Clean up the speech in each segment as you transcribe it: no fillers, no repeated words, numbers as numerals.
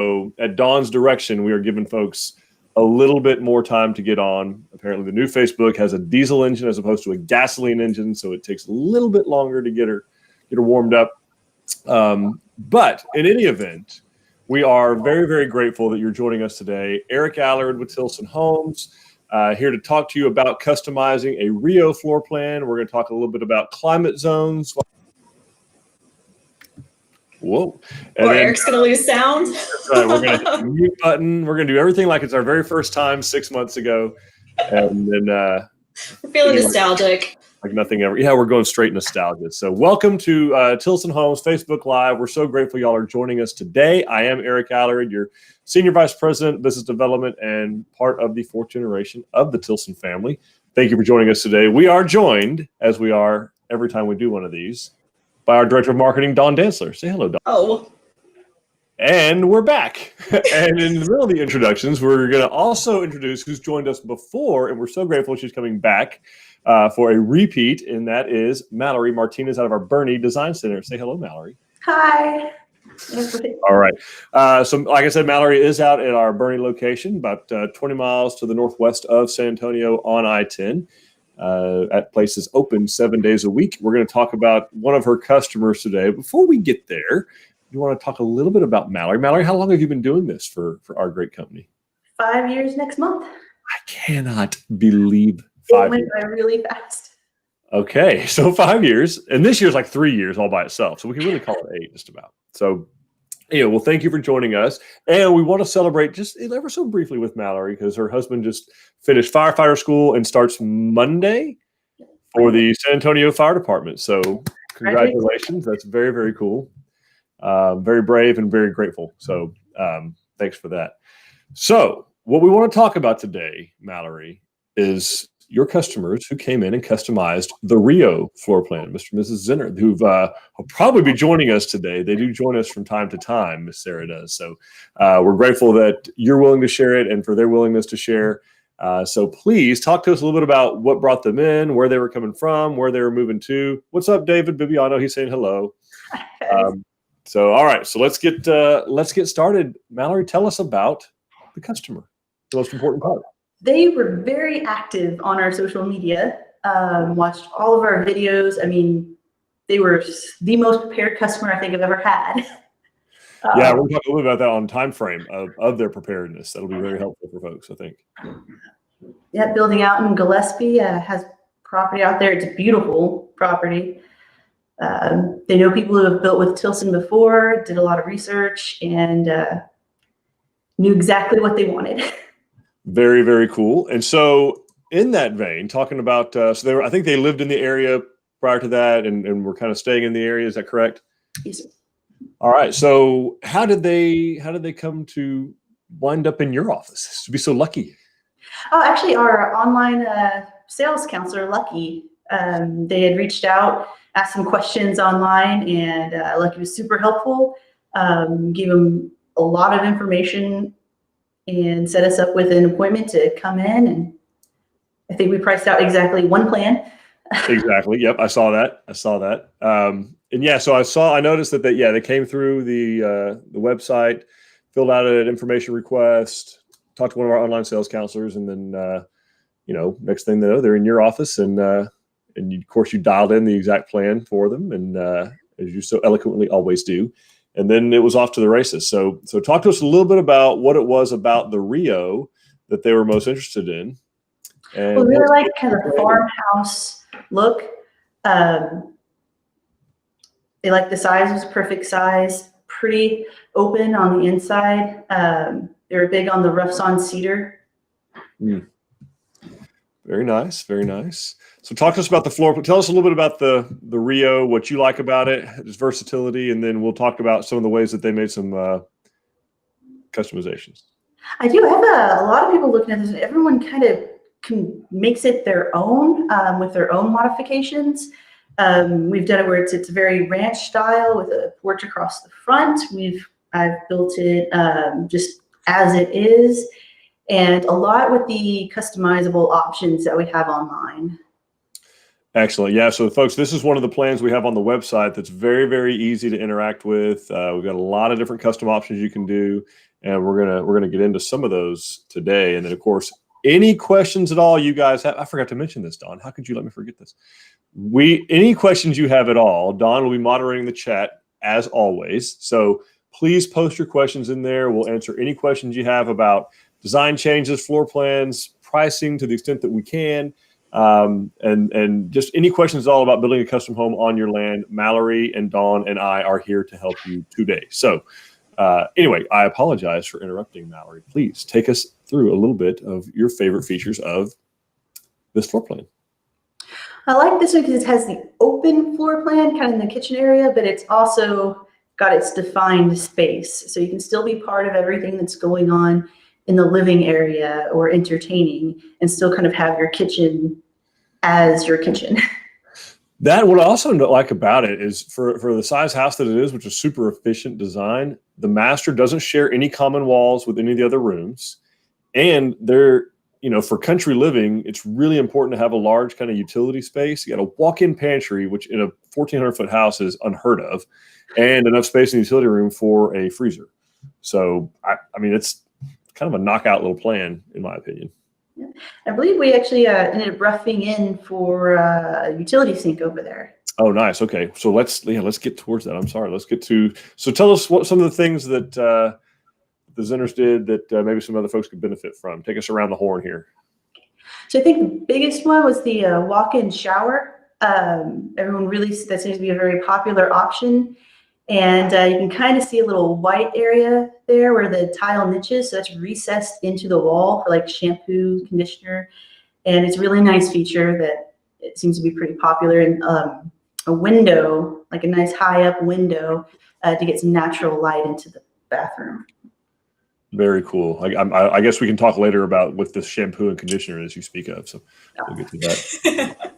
So at Dawn's direction, we are giving folks a little bit more time to get on. Apparently, the new Facebook has a diesel engine as opposed to a gasoline engine, so it takes a little bit longer to get her warmed up. But in any event, we are very, very grateful that you're joining us today. Eric Allard with Tilson Homes, here to talk to you about customizing a Rio floor plan. We're going to talk a little bit about climate zones. Whoa. And then, Eric's going to lose sound. Right, we're going to hit the mute button. We're going to do everything like it's our very first time 6 months ago. And then we're feeling nostalgic. Like nothing ever. Yeah, we're going straight nostalgia. So welcome to Tilson Homes Facebook Live. We're so grateful y'all are joining us today. I am Eric Allard, your Senior Vice President, Business Development, and part of the fourth generation of the Tilson family. Thank you for joining us today. We are joined, as we are every time we do one of these, by our Director of Marketing, Dawn Dantzler. Say hello, Dawn. Oh. And we're back. And in the middle of the introductions, we're going to also introduce who's joined us before, and we're so grateful she's coming back for a repeat, and that is Mallory Martinez out of our Boerne Design Center. Say hello, Mallory. Hi. All right. So like I said, Mallory is out at our Boerne location, about 20 miles to the northwest of San Antonio on I-10. That place is open 7 days a week. We're going to talk about one of her customers today. Before we get there, you want to talk a little bit about Mallory. Mallory, how long have you been doing this for our great company? 5 years next month. I cannot believe 5 years. It went by really fast. Okay, so 5 years. And this year's like 3 years all by itself. So we can really call it 8 just about. So, well, thank you for joining us. And we want to celebrate just ever so briefly with Mallory because her husband just finished firefighter school and starts Monday for the San Antonio Fire Department. So congratulations. That's very, very cool. Very brave and very grateful. So thanks for that. So what we want to talk about today, Mallory, is your customers who came in and customized the Rio floor plan, Mr. and Mrs. Zinner, who've will probably be joining us today. They do join us from time to time, Miss Sarah does. So we're grateful that you're willing to share it and for their willingness to share. So please talk to us a little bit about what brought them in, where they were coming from, where they were moving to. What's up, David Bibiano? He's saying hello. So, all right. So let's get started. Mallory, tell us about the customer, the most important part. They were very active on our social media, watched all of our videos. I mean, they were the most prepared customer I think I've ever had. Yeah, we'll talk a little bit about that on time frame of their preparedness. That'll be very helpful for folks, I think. Yeah, building out in Gillespie, has property out there. It's a beautiful property. They know people who have built with Tilson before, did a lot of research, and knew exactly what they wanted. Very, very cool. And so in that vein, talking about, I think they lived in the area prior to that and were kind of staying in the area. Is that correct? Yes, sir. All right. So how did they come to wind up in your office to be so lucky? Oh, actually, our online sales counselor, Lucky, they had reached out, asked some questions online, and Lucky was super helpful, gave them a lot of information and set us up with an appointment to come in. And I think we priced out exactly one plan. Exactly. Yep. I saw that. And yeah, so I noticed that they came through the website, filled out an information request, talked to one of our online sales counselors, and then, next thing they know, they're in your office and of course you dialed in the exact plan for them. And as you so eloquently always do. And then it was off to the races. So talk to us a little bit about what it was about the Rio that they were most interested in. And we really like kind of farmhouse look. They like the size was perfect size, pretty open on the inside. They were big on the rough sawn cedar. Very nice, very nice. So talk to us about the floor. Tell us a little bit about the Rio, what you like about it, its versatility, and then we'll talk about some of the ways that they made some customizations. I do have a lot of people looking at this. Everyone kind of makes it their own with their own modifications. We've done it where it's very ranch style with a porch across the front. I've built it just as it is, and a lot with the customizable options that we have online. Excellent. Yeah. So folks, this is one of the plans we have on the website that's very, very easy to interact with. We've got a lot of different custom options you can do. and we're gonna get into some of those today. And then, of course, any questions at all you guys have. I forgot to mention this, Dawn. How could you let me forget this? Any questions you have at all, Dawn will be moderating the chat as always. So please post your questions in there. We'll answer any questions you have about design changes, floor plans, pricing to the extent that we can. And just any questions at all about building a custom home on your land. Mallory and Dawn and I are here to help you today. So anyway, I apologize for interrupting, Mallory. Please take us through a little bit of your favorite features of this floor plan. I like this one because it has the open floor plan kind of in the kitchen area, but it's also got its defined space. So you can still be part of everything that's going on in the living area or entertaining and still kind of have your kitchen as your kitchen. That what I also like about it is for the size house that it is, which is super efficient design, the master doesn't share any common walls with any of the other rooms. And they're, for country living, it's really important to have a large kind of utility space. You got a walk-in pantry, which in a 1,400-foot house is unheard of, and enough space in the utility room for a freezer. So, I mean, it's kind of a knockout little plan, in my opinion. Yeah. I believe we actually ended up roughing in for a utility sink over there. Oh, nice. Okay, so let's get towards that. I'm sorry. Let's get to. So tell us what some of the things that the Zenners did that maybe some other folks could benefit from. Take us around the horn here. So I think the biggest one was the walk-in shower. Everyone really, that seems to be a very popular option. And you can kind of see a little white area there where the tile niches. So that's recessed into the wall for like shampoo, conditioner. And it's a really nice feature that it seems to be pretty popular. And a window, like a nice high up window to get some natural light into the bathroom. Very cool. I guess we can talk later about what this shampoo and conditioner is you speak of. So we'll get to that.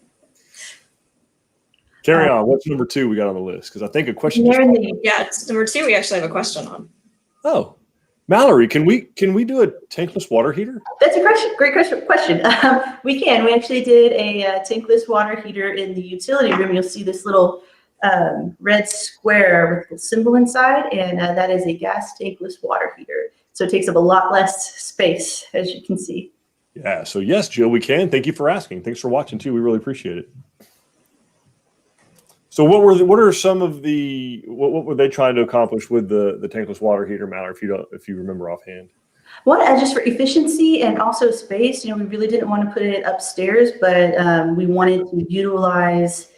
Carry on. What's number 2 we got on the list? Because I think a question. Yeah, it's number 2. We actually have a question on. Oh, Mallory, can we do a tankless water heater? That's a great question. We can. We actually did a tankless water heater in the utility room. You'll see this little red square with the symbol inside, and that is a gas tankless water heater. So it takes up a lot less space, as you can see. Yeah. So yes, Jill, we can. Thank you for asking. Thanks for watching too. We really appreciate it. So what were some of what were they trying to accomplish with the tankless water heater, Mallory, if you remember offhand? Well, just for efficiency and also space, we really didn't want to put it upstairs, but we wanted to utilize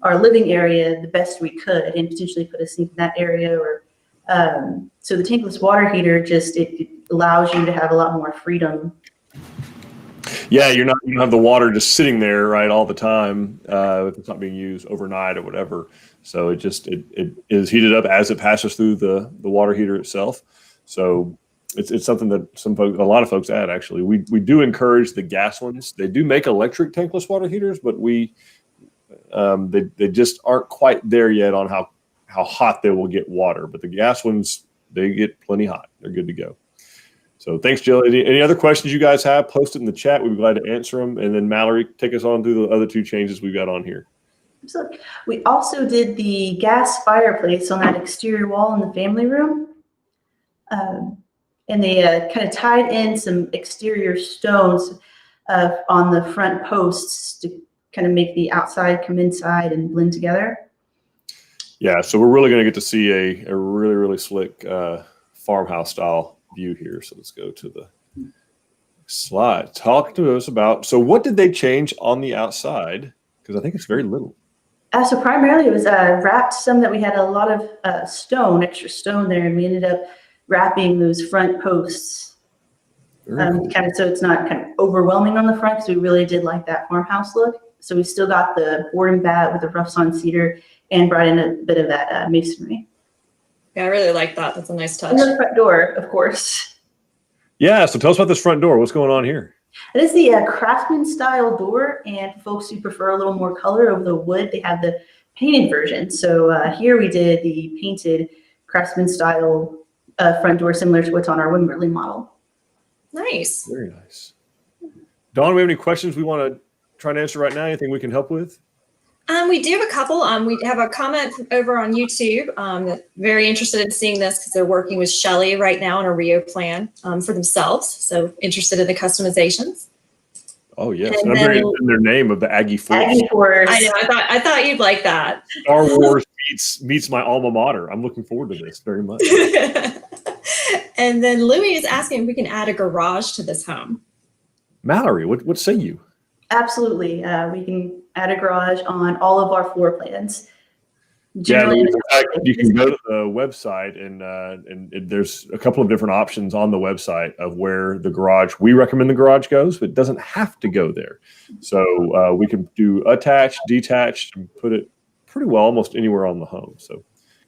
our living area the best we could and potentially put a sink in that area. Or so the tankless water heater it allows you to have a lot more freedom. Yeah, you don't have the water just sitting there right all the time if it's not being used overnight or whatever. So it is heated up as it passes through the water heater itself. So it's something that a lot of folks add. Actually, we do encourage the gas ones. They do make electric tankless water heaters, but they just aren't quite there yet on how hot they will get water. But the gas ones, they get plenty hot. They're good to go. So thanks, Jill. Any other questions you guys have, post it in the chat. We'd be glad to answer them. And then Mallory, take us on through the other 2 changes we've got on here. Absolutely. We also did the gas fireplace on that exterior wall in the family room. And they kind of tied in some exterior stones on the front posts to kind of make the outside come inside and blend together. Yeah, so we're really going to get to see a really, really slick farmhouse style view here. So let's go to the slide. Talk to us about, so what did they change on the outside? Because I think it's very little. So primarily it was wrapped some that we had a lot of extra stone there, and we ended up wrapping those front posts Cool. kind of so it's not kind of overwhelming on the front, because we really did like that farmhouse look. So we still got the board and bat with the rough sawn cedar and brought in a bit of that masonry. Yeah, I really like that. That's a nice touch. And the front door, of course. Yeah, so tell us about this front door. What's going on here? It is the craftsman style door, and for folks who prefer a little more color over the wood, they have the painted version. So here we did the painted craftsman style front door, similar to what's on our Wimberley model. Nice. Very nice. Dawn, do we have any questions we want to try and answer right now? Anything we can help with? We do have a couple. We have a comment over on YouTube. That's very interested in seeing this because they're working with Shelley right now on a Rio plan for themselves. So interested in the customizations. Oh yes, And and I'm very then- interested in their name of the Aggie Force. Aggie Force. I know. I thought you'd like that. Star Wars meets my alma mater. I'm looking forward to this very much. And then Louis is asking if we can add a garage to this home. Mallory, what say you? Absolutely. We can add a garage on all of our floor plans. Yeah, Generally, in fact, you can go to the website and there's a couple of different options on the website of where the garage, we recommend the garage goes, but it doesn't have to go there. So we can do attached, detached, and put it pretty well almost anywhere on the home. So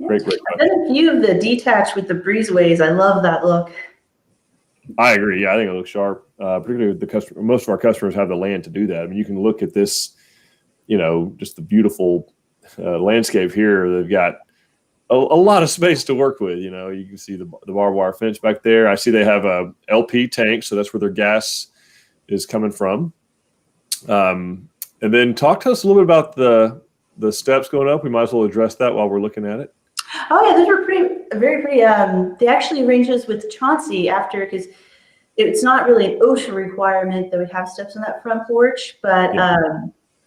great. I've done a few of the detached with the breezeways. I love that look. I agree. Yeah, I think it looks sharp. Particularly with the customer. Most of our customers have the land to do that. I mean, you can look at this, just the beautiful landscape here. They've got a lot of space to work with. You can see the barbed wire fence back there. I see they have a LP tank, so that's where their gas is coming from. And then talk to us a little bit about the steps going up. We might as well address that while we're looking at it. Oh yeah, those were very pretty. They actually arranged us with Chauncey after, because it's not really an OSHA requirement that we have steps on that front porch, but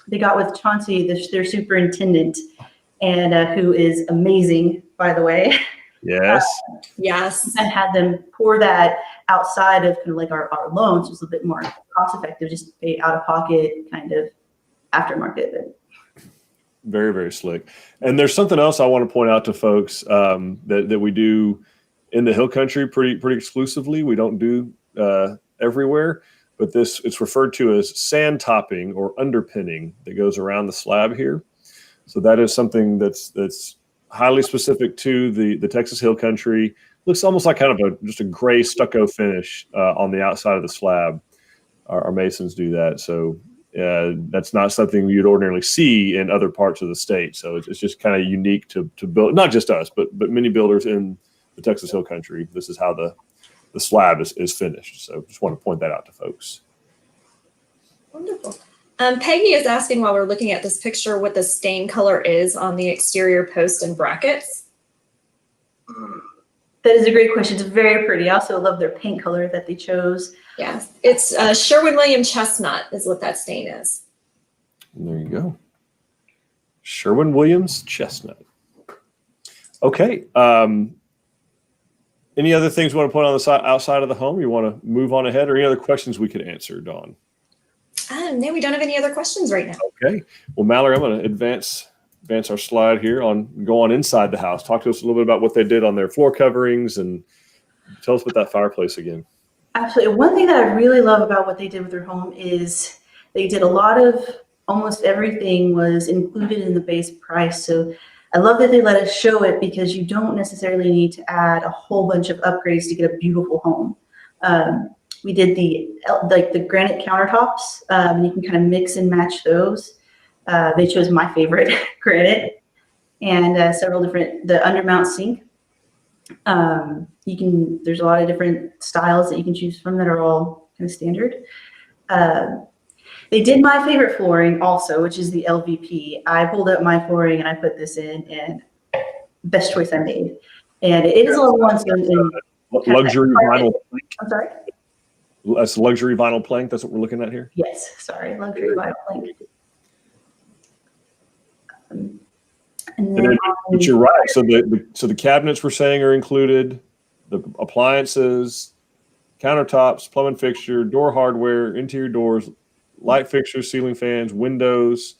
they got with Chauncey, their superintendent, and who is amazing, by the way. Yes. Yes. And had them pour that outside of kind of like our loans, which is a bit more cost effective, just pay out of pocket kind of aftermarket. Very, very slick. And there's something else I want to point out to folks that we do in the Hill Country pretty exclusively. We don't do everywhere, but it's referred to as sand topping or underpinning that goes around the slab here. So that is something that's highly specific to the Texas Hill Country. Looks almost like kind of just a gray stucco finish on the outside of the slab. Our masons do that. So that's not something you'd ordinarily see in other parts of the state. So it's just kind of unique to build, not just us, but many builders in the Texas Hill Country. This is how the slab is finished. So just want to point that out to folks. Wonderful. Peggy is asking while we're looking at this picture what the stain color is on the exterior post and brackets. That is a great question. It's very pretty. I also love their paint color that they chose. Yes, it's Sherwin-Williams chestnut is what that stain is. And there you go. Sherwin-Williams chestnut. Okay. Any other things you want to put on the outside of the home? You want to move on ahead, or any other questions we could answer, Dawn? No, we don't have any other questions right now. Okay. Well, Mallory, I'm going to advance our slide here go on inside the house. Talk to us a little bit about what they did on their floor coverings and tell us about that fireplace again. Absolutely. One thing that I really love about what they did with their home is they did a lot of, almost everything was included in the base price. So I love that they let us show it, because you don't necessarily need to add a whole bunch of upgrades to get a beautiful home. We did the granite countertops. You can kind of mix and match those. They chose my favorite, granite, and several different, the undermount sink. There's a lot of different styles that you can choose from that are all kind of standard. They did my favorite flooring also, which is the LVP. I pulled up my flooring and I put this in, and best choice I made. And it is a level one. Luxury vinyl plank. I'm sorry? That's luxury vinyl plank. That's what we're looking at here? Yes, sorry, luxury vinyl plank. But you're right. So the cabinets we're saying are included, the appliances, countertops, plumbing fixture, door hardware, interior doors, light fixtures, ceiling fans, windows,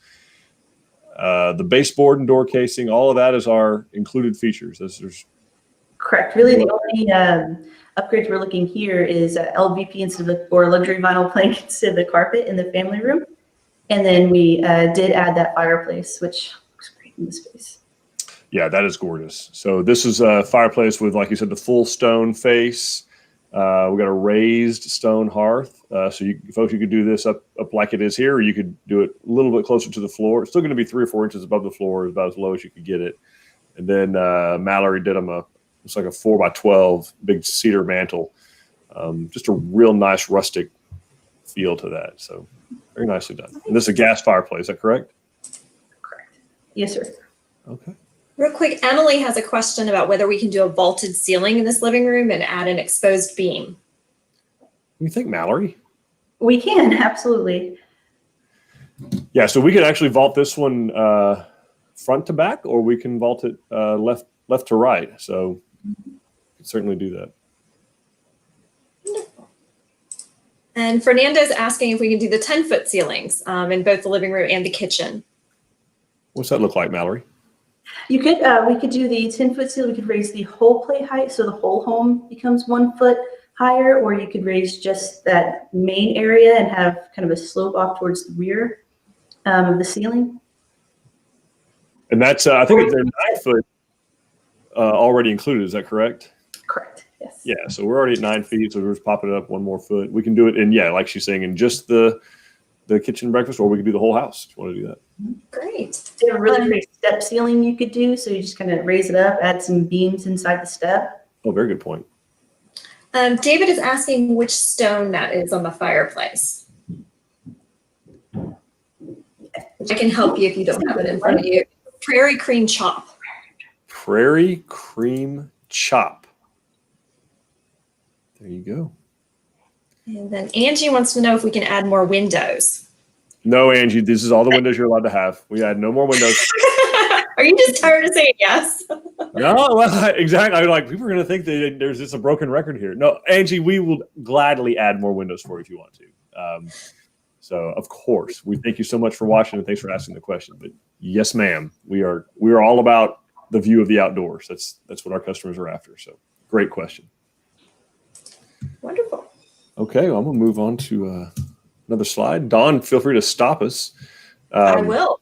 the baseboard and door casing. All of that is our included features. Correct. Really, the only upgrades we're looking here is LVP or luxury vinyl plank instead of the carpet in the family room. And then we did add that fireplace, which looks great in the space. Yeah, that is gorgeous. So this is a fireplace with, like you said, the full stone face. We got a raised stone hearth. So folks, you could do this up like it is here, or you could do it a little bit closer to the floor. It's still going to be 3 or 4 inches above the floor, about as low as you could get it. And then Mallory did them it's like a 4x12 big cedar mantle. Just a real nice rustic feel to that. So very nicely done. And this is a gas fireplace, is that correct? Correct. Yes, sir. Okay. Real quick, Emily has a question about whether we can do a vaulted ceiling in this living room and add an exposed beam. What do you think, Mallory? We can, absolutely. Yeah, so we could actually vault this one front to back, or we can vault it left to right. So we can certainly do that. And Fernando's asking if we can do the 10-foot ceilings in both the living room and the kitchen. What's that look like, Mallory? You could, we could do the 10-foot ceiling. We could raise the whole plate height, so the whole home becomes 1 foot higher, or you could raise just that main area and have kind of a slope off towards the rear of the ceiling. And that's, I think they're 9 foot already included. Is that correct? Correct. Yes. Yeah. So we're already at 9 feet. So we're just popping it up 1 more foot. We can do it in, yeah, like she's saying, in just the kitchen breakfast, or we could do the whole house if you want to do that. Great. They have a really great step ceiling you could do. So you just kind of raise it up, add some beams inside the step. Oh, very good point. David is asking which stone that is on the fireplace. I can help you if you don't have it in front of you. Prairie cream chop. Prairie cream chop. There you go. And then Angie wants to know if we can add more windows. No, Angie, this is all the windows you're allowed to have. We add no more windows. Are you just tired of saying yes? No, well, exactly. I'm like, people are going to think that there's just a broken record here. No, Angie, we will gladly add more windows for you if you want to. So, of course, we thank you so much for watching, and thanks for asking the question. But yes, ma'am, we are all about the view of the outdoors. That's what our customers are after. So, great question. Wonderful. Okay, well, I'm going to move on to another slide. Dawn, feel free to stop us. I will.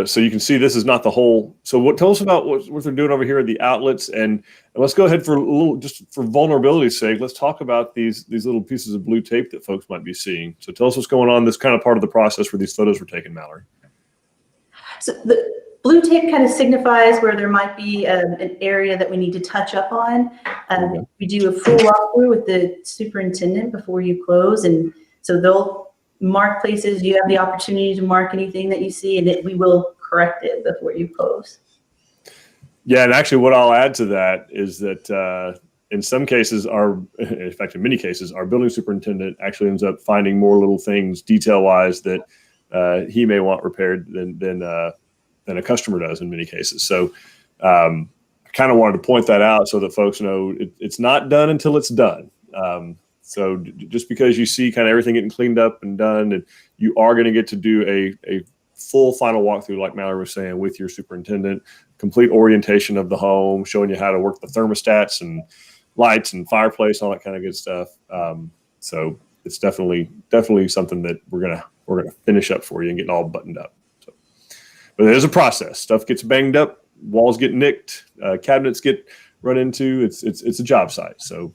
So you can see this is not the whole. So tell us about what they're doing over here at the outlets, and let's go ahead for a little, just for vulnerability's sake, let's talk about these little pieces of blue tape that folks might be seeing. So tell us what's going on, this kind of part of the process where these photos were taken, Mallory. So the blue tape kind of signifies where there might be an area that we need to touch up on. We do a full walkthrough with the superintendent before you close, and so they'll mark places. You have the opportunity to mark anything that you see, and we will correct it before you close. Yeah, and actually what I'll add to that is that in some cases, in fact, in many cases, our building superintendent actually ends up finding more little things detail-wise that he may want repaired than a customer does in many cases. So I kind of wanted to point that out so that folks know it's not done until it's done. So just because you see kind of everything getting cleaned up and done, and you are going to get to do a full final walkthrough, like Mallory was saying, with your superintendent, complete orientation of the home, showing you how to work the thermostats and lights and fireplace, all that kind of good stuff. So it's definitely something that we're gonna finish up for you and get it all buttoned up. So, but there's a process. Stuff gets banged up, walls get nicked, cabinets get run into. It's a job site. So.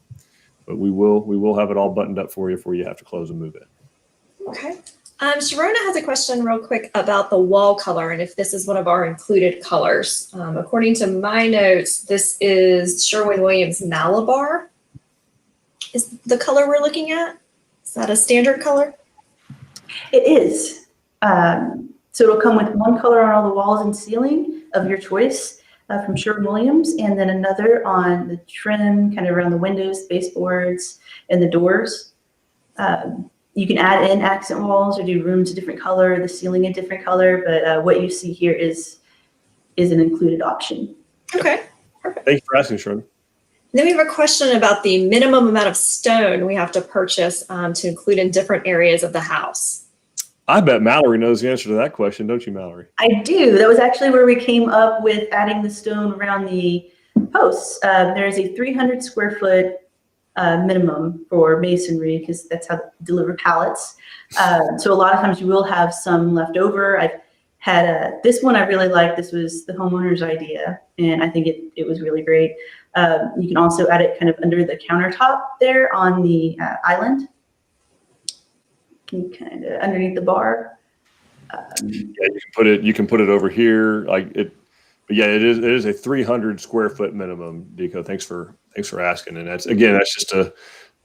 But we will have it all buttoned up for you before you have to close and move in. Okay. Sharona has a question real quick about the wall color and if this is one of our included colors. According to my notes, this is Sherwin-Williams Malabar. Is the color we're looking at? Is that a standard color? It is. So it'll come with one color on all the walls and ceiling of your choice. From Sherwin-Williams, and then another on the trim, kind of around the windows, baseboards, and the doors. You can add in accent walls or do rooms a different color, the ceiling a different color, but what you see here is an included option. Okay, perfect. Thanks for asking, Sharon. Then we have a question about the minimum amount of stone we have to purchase to include in different areas of the house. I bet Mallory knows the answer to that question, don't you, Mallory? I do. That was actually where we came up with adding the stone around the posts. There's a 300 square foot minimum for masonry because that's how they deliver pallets. So a lot of times you will have some left over. I've had this one I really like. This was the homeowner's idea, and I think it was really great. You can also add it kind of under the countertop there on the island. Kind of underneath the bar. Yeah, you can put it over here like it. But yeah, it is a 300 square foot minimum, Deco. Thanks for asking. And that's just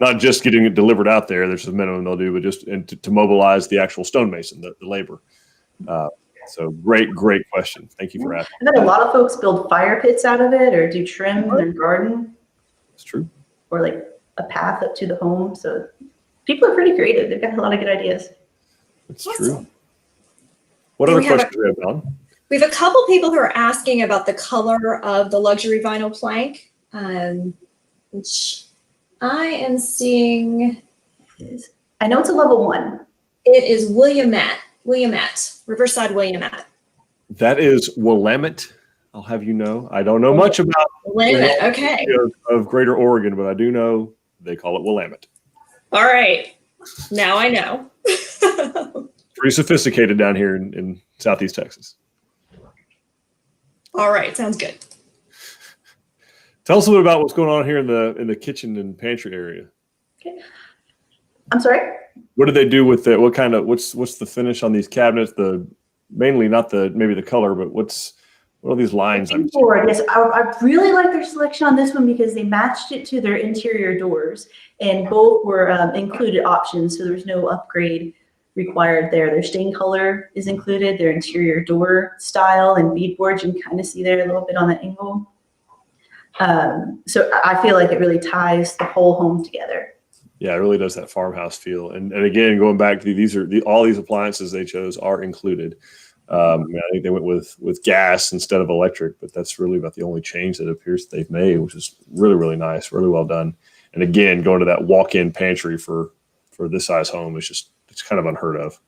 not just getting it delivered out there. There's a minimum they'll do, but just to mobilize the actual stonemason, the labor. So great question. Thank you for asking. And then a lot of folks build fire pits out of it or do trim in their garden. It's true. Or like a path up to the home. So people are pretty creative. They've got a lot of good ideas. It's true. What other questions do we have, Don? We have a couple people who are asking about the color of the luxury vinyl plank, which I am seeing. I know it's a level 1. It is Williamette, Riverside Williamette. That is Willamette. I'll have you know. I don't know much about Willamette. Okay. Of Greater Oregon, but I do know they call it Willamette. All right. Now I know. Pretty sophisticated down here in Southeast Texas. All right. Sounds good. Tell us a little bit about what's going on here in the kitchen and pantry area. Okay. I'm sorry? What do they do with it? What's the finish on these cabinets? Mainly not maybe the color, but what are these lines? Yes, I really like their selection on this one because they matched it to their interior doors, and both were included options, so there was no upgrade required there. Their stain color is included, their interior door style and beadboard, you can kind of see there a little bit on the angle. So I feel like it really ties the whole home together. Yeah, it really does that farmhouse feel. And again, going back to all these appliances they chose are included. I think they went with gas instead of electric, but that's really about the only change that appears they've made, which is really, really nice, really well done. And again, going to that walk-in pantry for this size home is it's kind of unheard of.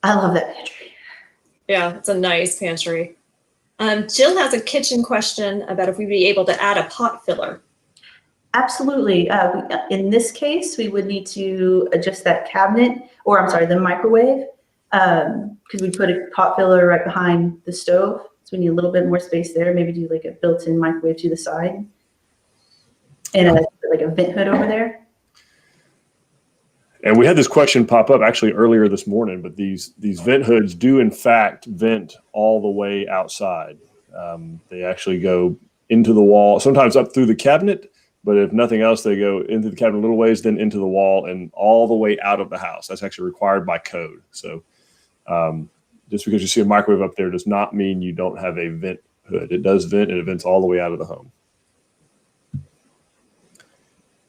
I love that pantry. Yeah, it's a nice pantry. Jill has a kitchen question about if we'd be able to add a pot filler. Absolutely. In this case, we would need to adjust that cabinet, or I'm sorry, the microwave, because we put a pot filler right behind the stove. So we need a little bit more space there. Maybe do like a built-in microwave to the side, and a vent hood over there. And we had this question pop up actually earlier this morning, but these vent hoods do in fact vent all the way outside. They actually go into the wall, sometimes up through the cabinet, but if nothing else, they go into the cabinet a little ways, then into the wall and all the way out of the house. That's actually required by code. So just because you see a microwave up there does not mean you don't have a vent hood. It does vent, and it vents all the way out of the home.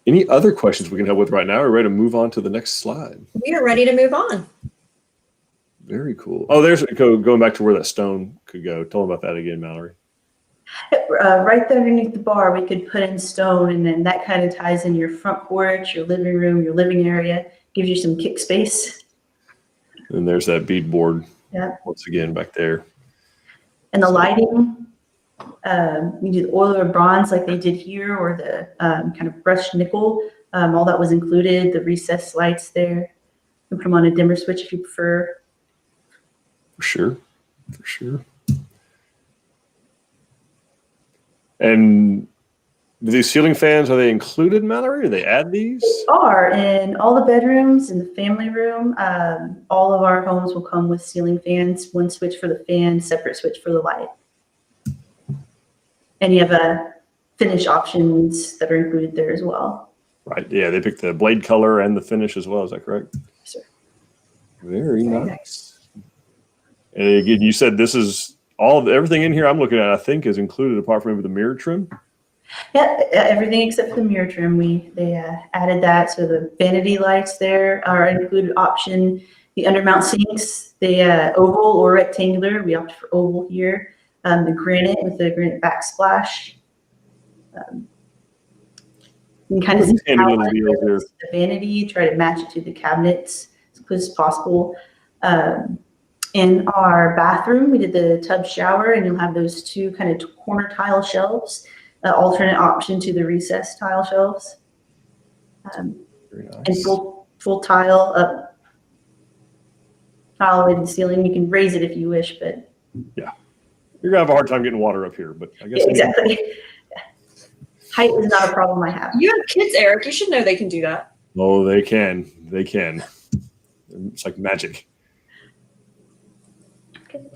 Any other questions we can help with right now? We're ready to move on to the next slide. We are ready to move on. Very cool. Oh, there's going back to where that stone could go. Tell them about that again, Mallory. Right there underneath the bar, we could put in stone, and then that kind of ties in your front porch, your living room, your living area, gives you some kick space. And there's that beadboard. Yeah. Once again back there. And the lighting, you do the oil or bronze like they did here, or the kind of brushed nickel. All that was included. The recessed lights there. You can put them on a dimmer switch if you prefer. For sure. For sure. And these ceiling fans, are they included, Mallory? Do they add these? They are in all the bedrooms, in the family room. All of our homes will come with ceiling fans, one switch for the fan, separate switch for the light. And you have finish options that are included there as well. Right. Yeah, they picked the blade color and the finish as well. Is that correct? Yes, sir. Very nice. And again, you said this is everything in here I'm looking at, I think, is included apart from maybe the mirror trim. Yeah, everything except for the mirror trim. They added that. So the vanity lights there are an included option. The undermount sinks, the oval or rectangular. We opted for oval here. The granite with the granite backsplash. You can kind of see the vanity, try to match it to the cabinets as close as possible. In our bathroom, we did the tub shower, and you'll have those two kind of corner tile shelves, alternate option to the recessed tile shelves. Very nice. And full tile up, all the way to the ceiling. You can raise it if you wish, but yeah, you're gonna have a hard time getting water up here. But I guess exactly. Height is not a problem I have. You have kids, Eric. You should know they can do that. Oh, they can. They can. It's like magic.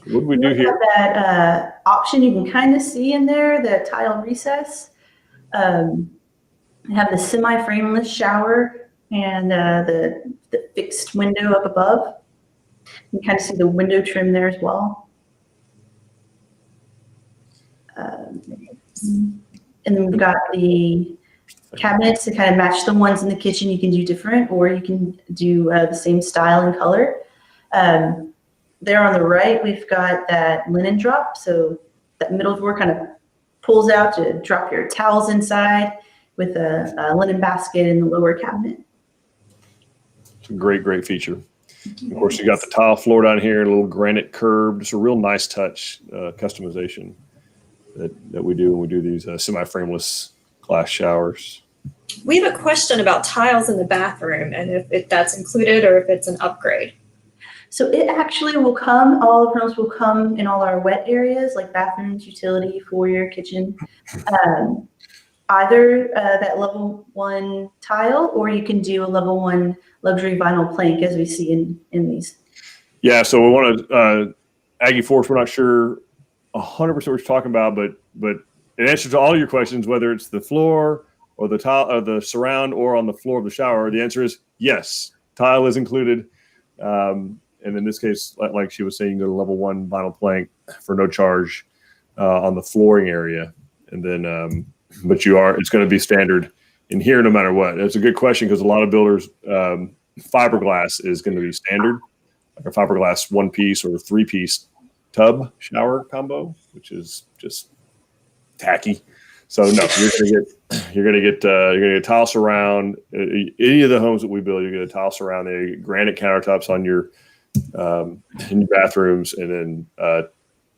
What do we do here? That option you can kind of see in there, the tile recess. We have the semi-frameless shower and the fixed window up above. You can kind of see the window trim there as well. And then we've got the cabinets to kind of match the ones in the kitchen. You can do different, or you can do the same style and color. There on the right, we've got that linen drop. So that middle drawer kind of pulls out to drop your towels inside with a linen basket in the lower cabinet. It's a great feature. Of course, you got the tile floor down here, a little granite curb. Just a real nice touch customization that we do when we do these semi-frameless glass showers. We have a question about tiles in the bathroom and if that's included or if it's an upgrade. So it actually will come, all the panels will come in all our wet areas like bathrooms, utility, foyer, kitchen. Either that level 1 tile, or you can do a level 1 luxury vinyl plank as we see in these. Yeah, so we want to, Aggie Force, we're not sure 100% what you're talking about, but in answer to all your questions, whether it's the floor or the tile or the surround or on the floor of the shower, the answer is yes, tile is included. And in this case, like she was saying, you go to level 1 vinyl plank for no charge on the flooring area. And then, but it's going to be standard in here no matter what. That's a good question because a lot of builders, fiberglass is going to be standard, like a fiberglass 1-piece or 3-piece tub shower combo, which is just tacky. So no, you're gonna get tile surround. Any of the homes that we build, you're gonna tile surround. There, you get granite countertops on your in your bathrooms, and then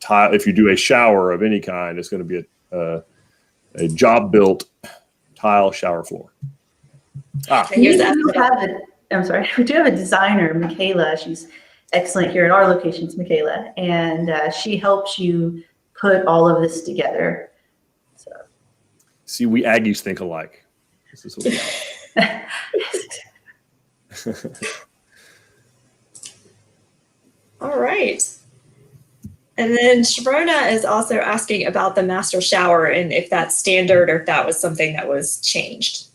tile. If you do a shower of any kind, it's going to be a job built tile shower floor. We do have a designer, Michaela. She's excellent here at our locations, Michaela, and she helps you put all of this together. So, see, we Aggies think alike. This is what we All right. And then Sharona is also asking about the master shower and if that's standard or if that was something that was changed.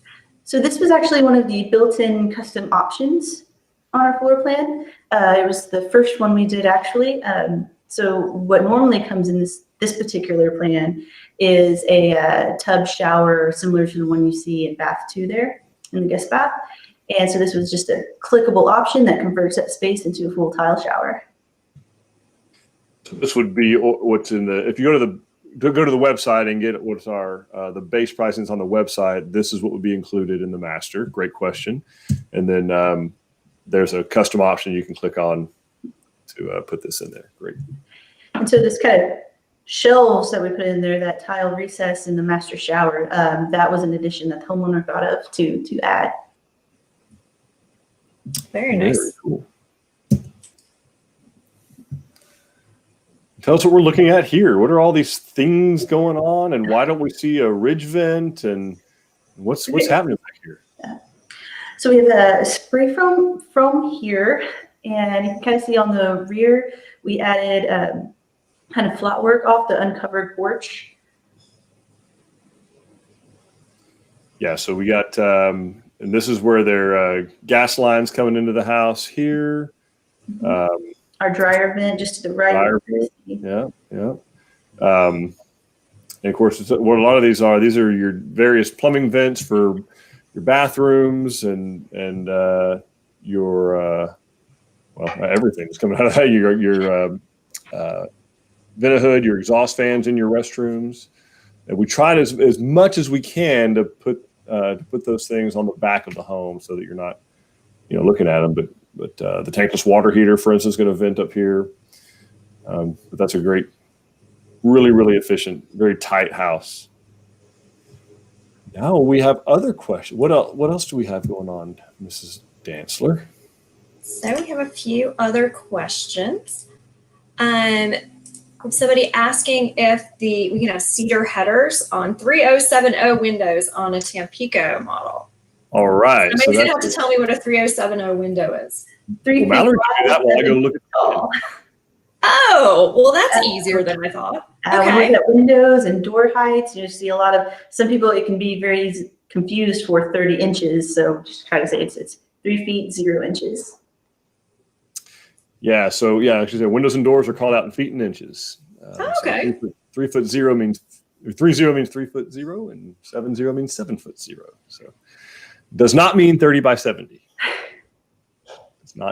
So this was actually one of the built-in custom options on our floor plan. It was the first one we did actually. So what normally comes in this particular plan is a tub shower similar to the one you see in bath 2 there in the guest bath. And so this was just a clickable option that converts that space into a full tile shower. This would be what's in the. If you go to the website and get what's our the base pricings on the website, this is what would be included in the master. Great question. And then there's a custom option you can click on to put this in there. Great. And so this kind of shelves that we put in there, that tile recess in the master shower, that was an addition that the homeowner thought of to add. Very nice. Very cool. Tell us what we're looking at here. What are all these things going on, and why don't we see a ridge vent, and what's happening back here? So we have a spray from here, and you can kind of see on the rear, we added kind of flat work off the uncovered porch. Yeah, so we got, and this is where their gas lines coming into the house here. Our dryer vent just to the right. Yeah. And of course, what a lot of these are your various plumbing vents for your bathrooms and your everything's coming out of that. Your vent hood, your exhaust fans in your restrooms. And we tried as much as we can to put those things on the back of the home so that you're not, looking at them. But the tankless water heater, for instance, is going to vent up here. But that's a great, really, really efficient, very tight house. Now we have other questions. What else do we have going on, Mrs. Dantzler? So we have a few other questions. Somebody asking if we can have cedar headers on 3070 windows on a Tampico model. All right. Somebody's going to have to tell me what a 3070 window is. 3 feet Mallory wide, can do that while I go look at tall. Oh, well, that's easier than I thought. When Okay. you look at windows and door heights, you see a lot of, some people, it can be very confused for 30 inches. So just try to say it's 3 feet, 0 inches. Yeah. So yeah, actually, windows and doors are called out in feet and inches. Okay. So 3 foot 0 means 30 means 3'0", and 70 means 7'0". So does not mean 30 by 70.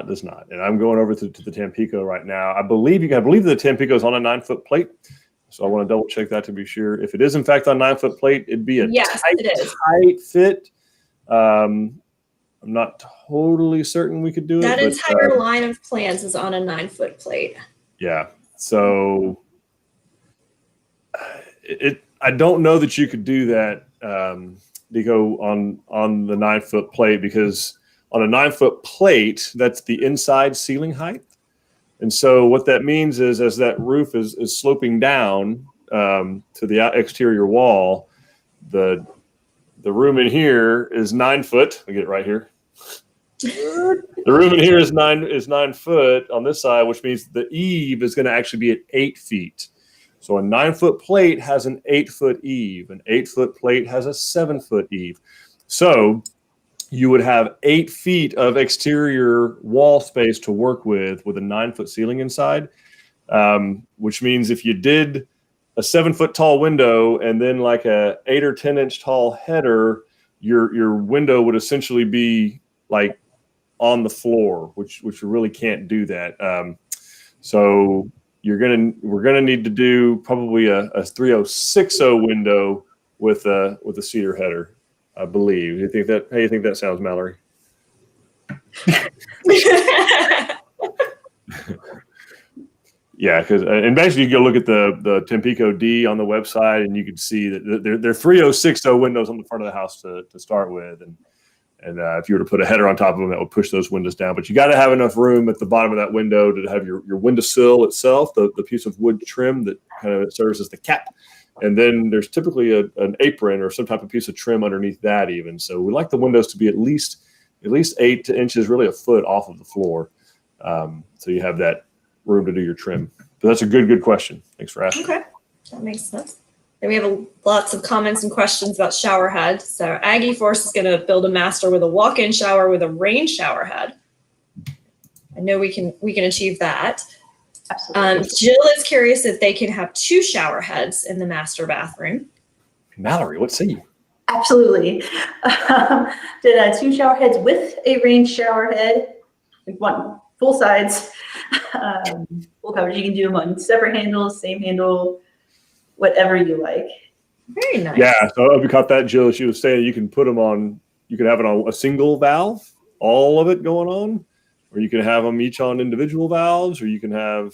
Does not. And I'm going over to the Tampico right now. I believe the Tampico is on a 9-foot plate. So I want to double check that to be sure. If it is in fact on 9-foot plate, it'd be a tight fit. I'm not totally certain we could do that it. That entire line of plans is on a 9-foot plate. Yeah. So I don't know that you could do that, Nico, on the 9-foot plate, because on a 9-foot plate, that's the inside ceiling height. And so what that means is, as that roof is sloping down to the exterior wall, the room in here is 9 foot. I'll get it right here. The room in here is 9 foot on this side, which means the eave is going to actually be at 8 feet. So a 9-foot plate has an 8-foot eave. An 8-foot plate has a 7-foot eave. So you would have 8 feet of exterior wall space to work with a 9-foot ceiling inside, which means if you did a 7-foot tall window and then like a 8 or 10 inch tall header, your window would essentially be like on the floor, which you really can't do that. So we're gonna need to do probably a 3060 window with a cedar header, I believe. How do you think that sounds, Mallory? Yeah, because and basically you go look at the Tampico D on the website, and you can see that they're 3060 windows on the front of the house to start with, and if you were to put a header on top of them, that would push those windows down. But you got to have enough room at the bottom of that window to have your windowsill itself, the piece of wood trim that kind of serves as the cap. And then there's typically an apron or some type of piece of trim underneath that even. So we like the windows to be at least 8 inches, really a foot off of the floor. So you have that room to do your trim. But that's a good question. Thanks for asking. Okay, that makes sense. Then we have lots of comments and questions about shower head. So Aggie Force is going to build a master with a walk-in shower with a rain shower head. I know we can achieve that. Absolutely. Jill is curious if they can have 2 shower heads in the master bathroom. Mallory, what say you? Absolutely. Did 2 shower heads with a rain shower head, like one full sides, full coverage. You can do them on separate handles, same handle, whatever you like. Very nice. Yeah, so if you caught that, Jill, she was saying you can put them on, you can have it on a single valve, all of it going on, or you can have them each on individual valves, or you can have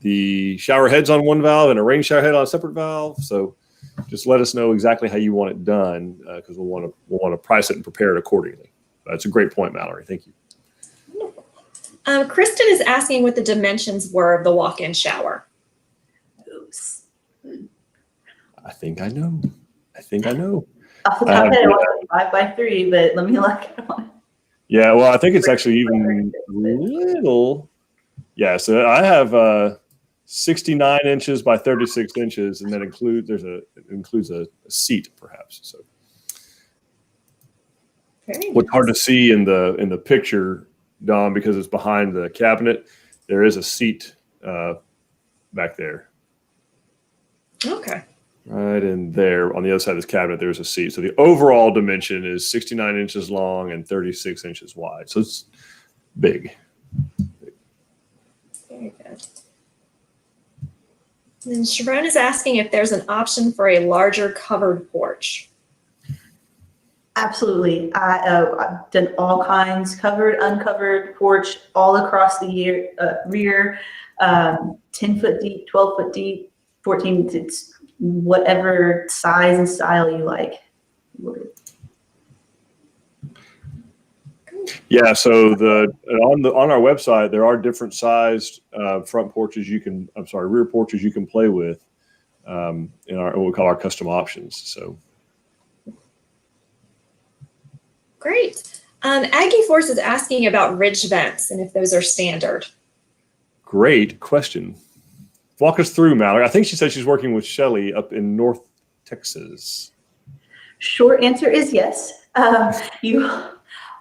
the shower heads on one valve and a rain shower head on a separate valve. So just let us know exactly how you want it done, because we'll want to price it and prepare it accordingly. That's a great point, Mallory. Thank you. Kristen is asking what the dimensions were of the walk-in shower. Oops. I think I know. Off the top of it, was 5x3, but let me look at one. Yeah, well, I think it's actually even little. Yeah, so I have 69 inches by 36 inches, and that includes a seat, perhaps. So what's hard to see in the picture, Don, because it's behind the cabinet, there is a seat back there. Okay. Right in there on the other side of this cabinet, there's a seat. So the overall dimension is 69 inches long and 36 inches wide. So it's big. Very good. And Sharon is asking if there's an option for a larger covered porch. Absolutely. I've done all kinds, covered, uncovered, porch, all across the rear, 10 foot deep, 12 foot deep, 14, it's whatever size and style you like. Yeah, so on our website there are different sized rear porches you can play with in what we call our custom options. So great. Aggie Force is asking about ridge vents and if those are standard. Great question. Walk us through, Mallory. I think she said she's working with Shelly up in North Texas. Short answer is yes. You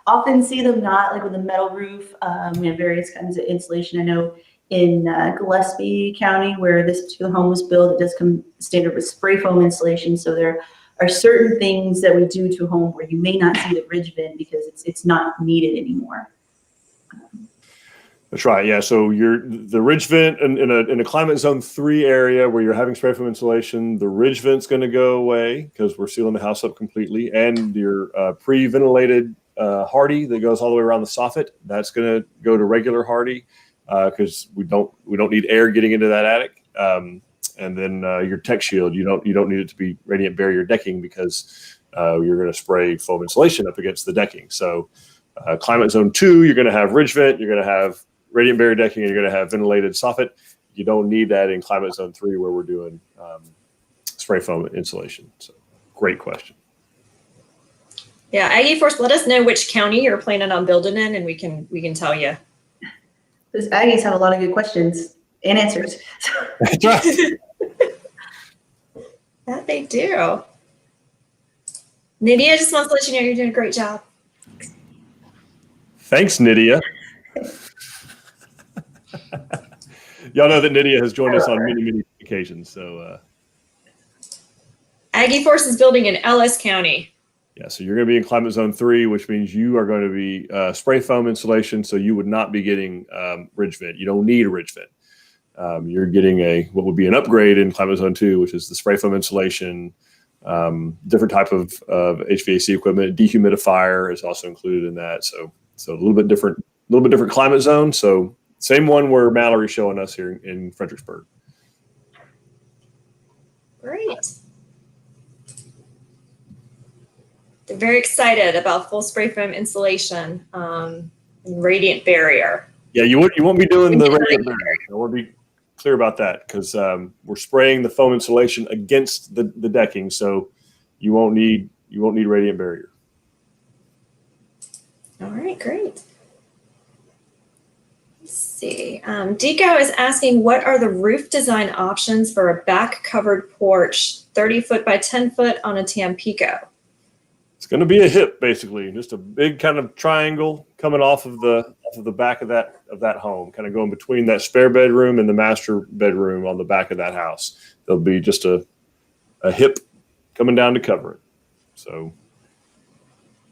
often see them not like with a metal roof. We have various kinds of insulation. I know in Gillespie County, where this particular home was built. It does come standard with spray foam insulation. So there are certain things that we do to a home where you may not see the ridge vent because it's not needed anymore. That's right. Yeah. So the ridge vent in a climate zone 3 area where you're having spray foam insulation, the ridge vent's going to go away because we're sealing the house up completely, and your pre-ventilated hardy that goes all the way around the soffit, that's going to go to regular hardy because we don't need air getting into that attic. And then your tech shield, you don't need it to be radiant barrier decking because you're going to spray foam insulation up against the decking. So climate zone 2, you're going to have ridge vent, you're going to have radiant barrier decking, and you're going to have ventilated soffit. You don't need that in climate zone 3 where we're doing spray foam insulation. So great question. Yeah, Aggie Force, let us know which county you're planning on building in, and we can tell you. Those Aggies have a lot of good questions and answers. That's right. That they do. Nydia just wants to let you know you're doing a great job. Thanks, Nydia. Y'all know that Nydia has joined us on many occasions. So Aggie Force is building in Ellis County. yeah, so you're going to be in climate zone 3, which means you are going to be spray foam insulation. So you would not be getting ridge vent. You don't need a ridge vent. You're getting what would be an upgrade in climate zone 2, which is the spray foam insulation, different type of HVAC equipment. Dehumidifier is also included in that. So a little bit different climate zone. So same one where Mallory's showing us here in Fredericksburg. Great. They're very excited about full spray foam insulation and radiant barrier. Yeah, you won't be doing the radiant barrier. I want to be clear about that because we're spraying the foam insulation against the decking, so you won't need radiant barrier. All right, great. Let's see. Deco is asking, what are the roof design options for a back covered porch, 30 foot by 10 foot on a Tampico? It's going to be a hip, basically, just a big kind of triangle coming off of the back of that home, kind of going between that spare bedroom and the master bedroom on the back of that house. There'll be just a hip coming down to cover it. So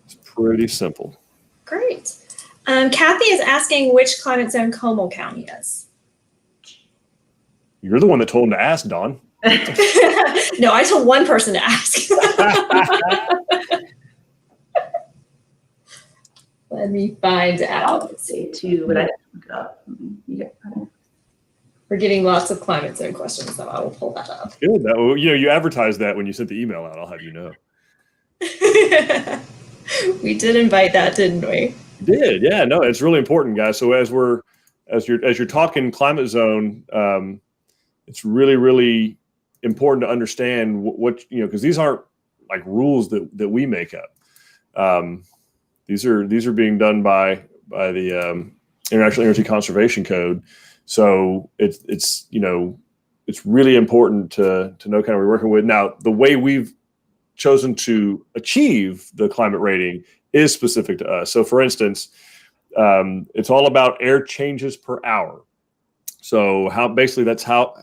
it's pretty simple. Great. Kathy is asking which climate zone Como County is. You're the one that told him to ask, Dawn. No, I told one person to ask. Let me find out. Let's say 2, but I didn't look it up. We're getting lots of climate zone questions, so I will pull that up. Good. You advertised that when you sent the email out. I'll have you know. We did invite that, didn't we? You did, yeah. No, it's really important, guys. So as you're talking climate zone, it's really important to understand what because these aren't like rules that we make up. These are being done by the International Energy Conservation Code. So it's really important to know kind of what we're working with. Now, the way we've chosen to achieve the climate rating is specific to us. So for instance, it's all about air changes per hour. So that's how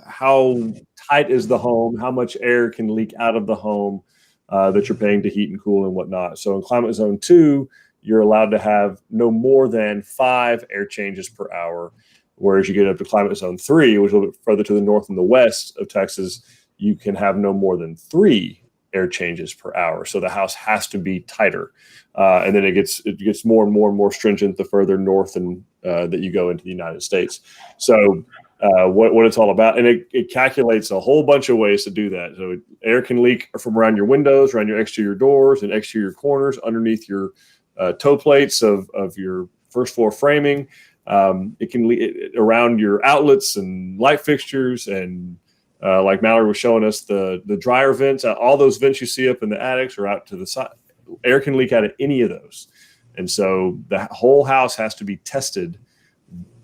tight is the home, how much air can leak out of the home that you're paying to heat and cool and whatnot. So in climate zone 2, you're allowed to have no more than 5 air changes per hour. Whereas you get up to climate zone 3, which is a little bit further to the north and the west of Texas, you can have no more than 3 air changes per hour. So the house has to be tighter. And then it gets more and more stringent the further north and that you go into the United States. So what it's all about. And it calculates a whole bunch of ways to do that. So air can leak from around your windows, around your exterior doors and exterior corners, underneath your toe plates of your first floor framing. It can leak around your outlets and light fixtures. And like Mallory was showing us, the dryer vents, all those vents you see up in the attics or out to the side, air can leak out of any of those. And so the whole house has to be tested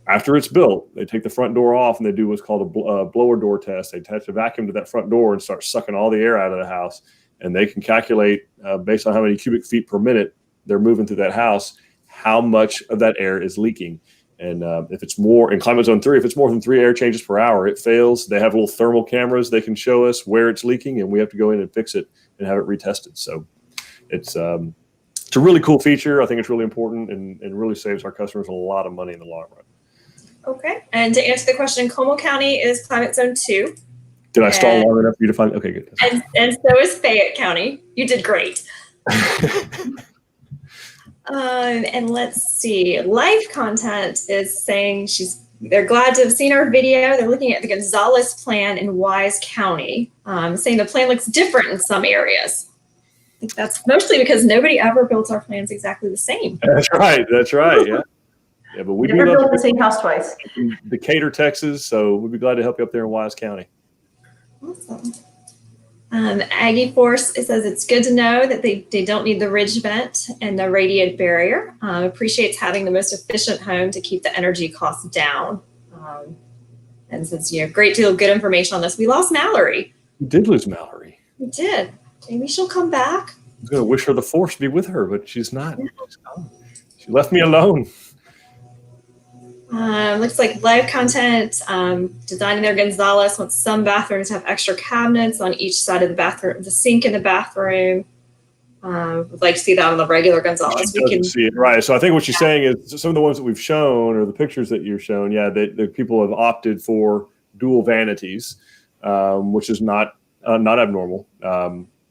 after it's built. They take the front door off and they do what's called a blower door test. They attach a vacuum to that front door and start sucking all the air out of the house. And they can calculate based on how many cubic feet per minute they're moving through that house, how much of that air is leaking. And if it's more in climate zone 3, if it's more than 3 air changes per hour, it fails. They have little thermal cameras. They can show us where it's leaking, and we have to go in and fix it and have it retested. So it's a really cool feature. I think it's really important and really saves our customers a lot of money in the long run. Okay. And to answer the question, Como County is climate zone 2. Did I stall long enough for you to find? Okay, good. And so is Fayette County. You did great. And let's see. Life Content is saying they're glad to have seen our video. They're looking at the Gonzales plan in Wise County, saying the plan looks different in some areas. I think that's mostly because nobody ever builds our plans exactly the same. That's right. Yeah. Yeah, but we never built the same house twice. In Decatur, Texas. So we'd be glad to help you up there in Wise County. Awesome. Aggie Force, it says it's good to know that they don't need the ridge vent and the radiant barrier. Appreciates having the most efficient home to keep the energy costs down. And since great deal of good information on this. We lost Mallory. We did lose Mallory. We did. Maybe she'll come back. I was going to wish her the force to be with her, but she's not. She left me alone. Looks like Live Content, designing their Gonzales wants some bathrooms to have extra cabinets on each side of the bathroom, the sink in the bathroom. Would like to see that on the regular Gonzales. We can see it, right. So I think what she's saying is some of the ones that we've shown or the pictures that you're shown, the people have opted for dual vanities, which is not abnormal.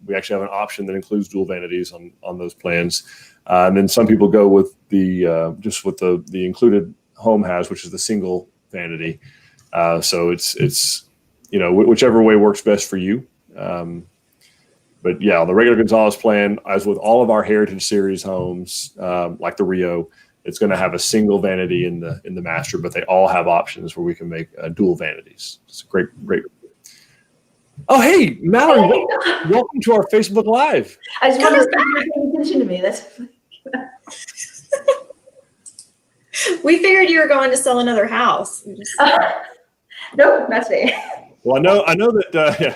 We actually have an option that includes dual vanities on those plans. And then some people go with the just with the included home has, which is the single vanity. So it's whichever way works best for you. But yeah, the regular Gonzales plan, as with all of our Heritage Series homes, like the Rio, it's going to have a single vanity in the master, but they all have options where we can make dual vanities. It's a great. Oh, hey, Mallory, welcome to our Facebook Live. I just wanted to pay attention to me. That's we figured you were going to sell another house. Nope, not today. Well, I know that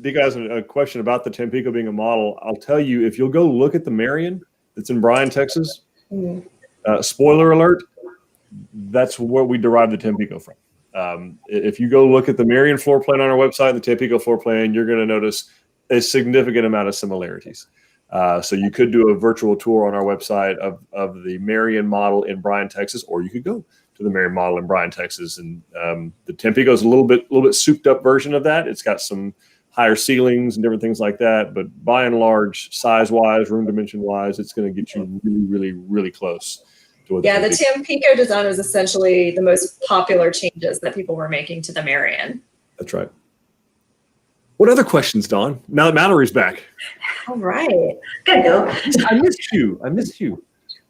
you guys have a question about the Tampico being a model. I'll tell you, if you'll go look at the Marion that's in Bryan, Texas, spoiler alert, that's where we derived the Tampico from. If you go look at the Marion floor plan on our website and the Tampico floor plan, you're going to notice a significant amount of similarities. So you could do a virtual tour on our website of the Marion model in Bryan, Texas, or you could go to the Marion model in Bryan, Texas. And the Tampico is a little bit souped up version of that. It's got some higher ceilings and different things like that. But by and large, size-wise, room dimension-wise, it's going to get you really, really, really close to what the Tampico design was essentially the most popular changes that people were making to the Marion. That's right. What other questions, Dawn? Now that Mallory's back. All right. Good go. I missed you.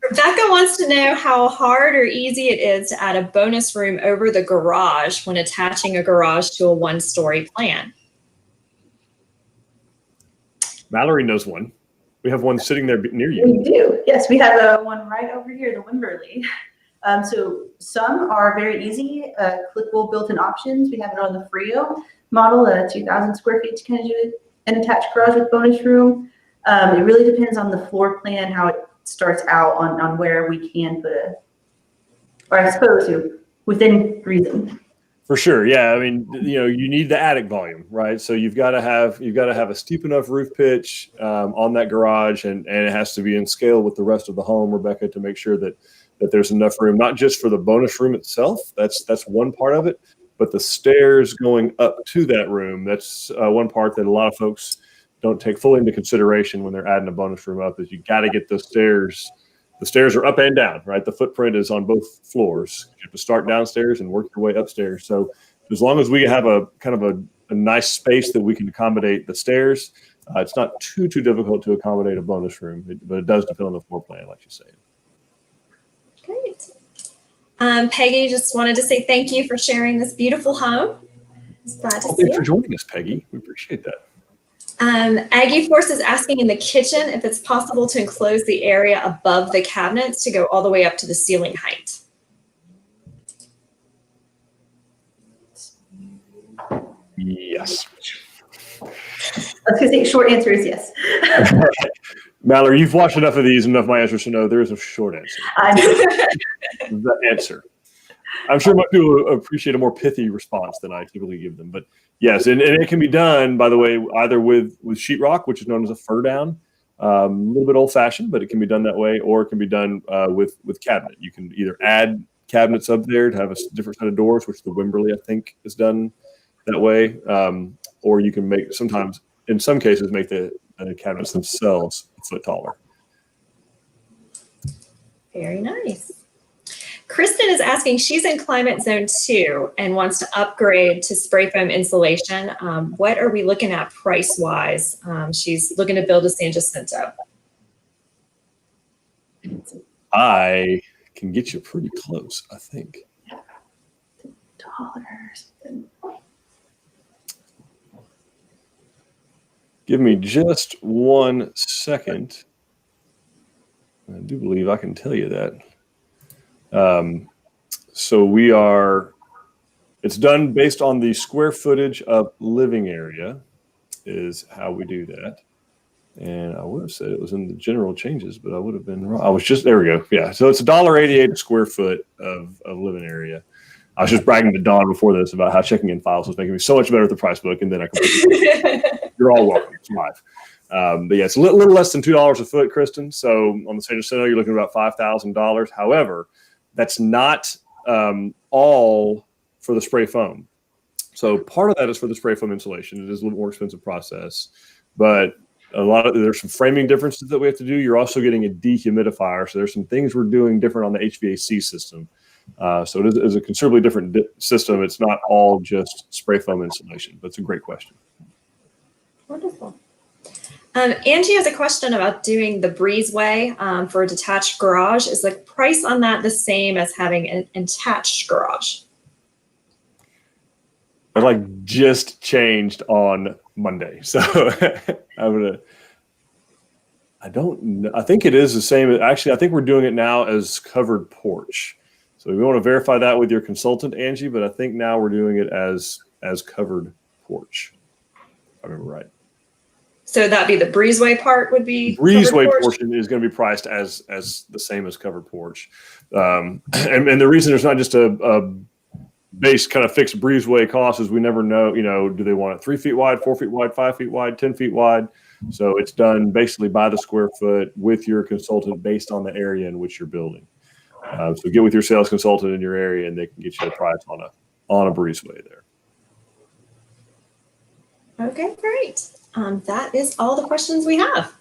Rebecca wants to know how hard or easy it is to add a bonus room over the garage when attaching a garage to a one-story plan. Mallory knows one. We have one sitting there near you. We do. Yes, we have one right over here, the Wimberley. So some are very easy, clickable built-in options. We have it on the Rio model, 2,000 square feet to kind of do an attached garage with bonus room. It really depends on the floor plan, how it starts out on where we can put or I suppose within reason. For sure, yeah. I mean, you need the attic volume, right? So you've got to have a steep enough roof pitch on that garage, and it has to be in scale with the rest of the home, Rebecca, to make sure that there's enough room, not just for the bonus room itself. That's one part of it. But the stairs going up to that room, that's one part that a lot of folks don't take fully into consideration when they're adding a bonus room up, is you got to get those stairs. The stairs are up and down, right? The footprint is on both floors. You have to start downstairs and work your way upstairs. So as long as we have a kind of a nice space that we can accommodate the stairs, it's not too difficult to accommodate a bonus room, but it does depend on the floor plan, like you say. Great. Peggy just wanted to say thank you for sharing this beautiful home. Glad to see Thanks for joining us, Peggy. We appreciate that. Aggie Force is asking in the kitchen if it's possible to enclose the area above the cabinets to go all the way up to the ceiling height. Yes. I was going to say short answer is yes. Mallory, you've watched enough of these, enough of my answers to know there is a short answer. The answer. I'm sure most people appreciate a more pithy response than I typically give them. But yes, and it can be done, by the way, either with sheetrock, which is known as a fur down, a little bit old-fashioned, but it can be done that way, or it can be done with cabinet. You can either add cabinets up there to have a different set of doors, which the Wimberley, I think, is done that way, or you can make sometimes, in some cases, make the cabinets themselves a foot taller. Very nice. Kristen is asking, she's in climate zone 2 and wants to upgrade to spray foam insulation. What are we looking at price-wise? She's looking to build a San Jacinto. I can get you pretty close, I think. Dollars. Give me just 1 second. I do believe I can tell you that. So it's done based on the square footage of living area is how we do that. And I would have said it was in the general changes, but I would have been wrong. There we go. Yeah. So it's $1.88 a square foot of living area. I was just bragging to Dawn before this about how checking in files was making me so much better at the price book. And then I completely, you're all welcome. It's live. But yeah, it's a little less than $2 a foot, Kristen. So on the San Jacinto, you're looking at about $5,000. However, that's not all for the spray foam. So part of that is for the spray foam insulation. It is a little more expensive process, but there's some framing differences that we have to do. You're also getting a dehumidifier. So there's some things we're doing different on the HVAC system. So it is a considerably different system. It's not all just spray foam insulation, but it's a great question. Wonderful. Angie has a question about doing the breezeway for a detached garage. Is the price on that the same as having an attached garage? It just changed on Monday. So I don't know. I think it is the same. Actually, I think we're doing it now as covered porch. So we want to verify that with your consultant, Angie, but I think now we're doing it as covered porch. If I remember right. So that'd be the breezeway part would be breezeway portion is going to be priced as the same as covered porch. And the reason there's not just a base kind of fixed breezeway cost is we never know, do they want it 3 feet wide, 4 feet wide, 5 feet wide, 10 feet wide? So it's done basically by the square foot with your consultant based on the area in which you're building. So get with your sales consultant in your area and they can get you a price on a breezeway there. Okay, great. That is all the questions we have.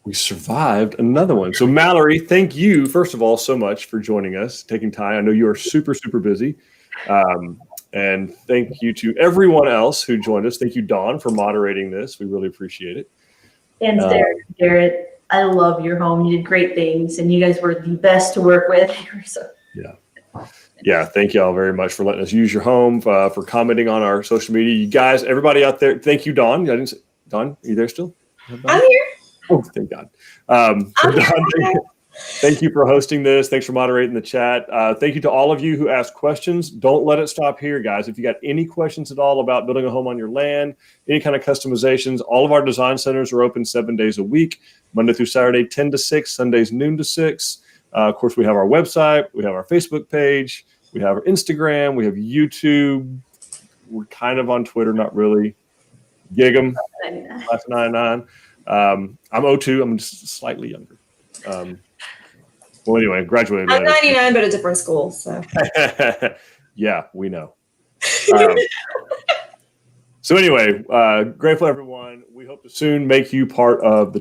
We survived another one. So Mallory, thank you, first of all, so much for joining us, taking time. I know you are super, super busy. And thank you to everyone else who joined us. Thank you, Dawn, for moderating this. We really appreciate it. And Garrett, I love your home. You did great things, and you guys were the best to work with. Yeah. Thank you all very much for letting us use your home, for commenting on our social media. You guys, everybody out there, thank you, Dawn. Dawn, are you there still? I'm here. Oh, thank God. Thank you for hosting this. Thanks for moderating the chat. Thank you to all of you who asked questions. Don't let it stop here, guys. If you got any questions at all about building a home on your land, any kind of customizations, all of our design centers are open 7 days a week, Monday through Saturday, 10 to 6, Sundays, noon to 6. Of course, we have our website. We have our Facebook page. We have our Instagram. We have YouTube. We're kind of on Twitter, not really. Gig 'em, last 99. I'm 02. I'm just slightly younger. Well, anyway, graduated. I'm 99, but a different school. So. Yeah, we know. So anyway, grateful everyone. We hope to soon make you part of the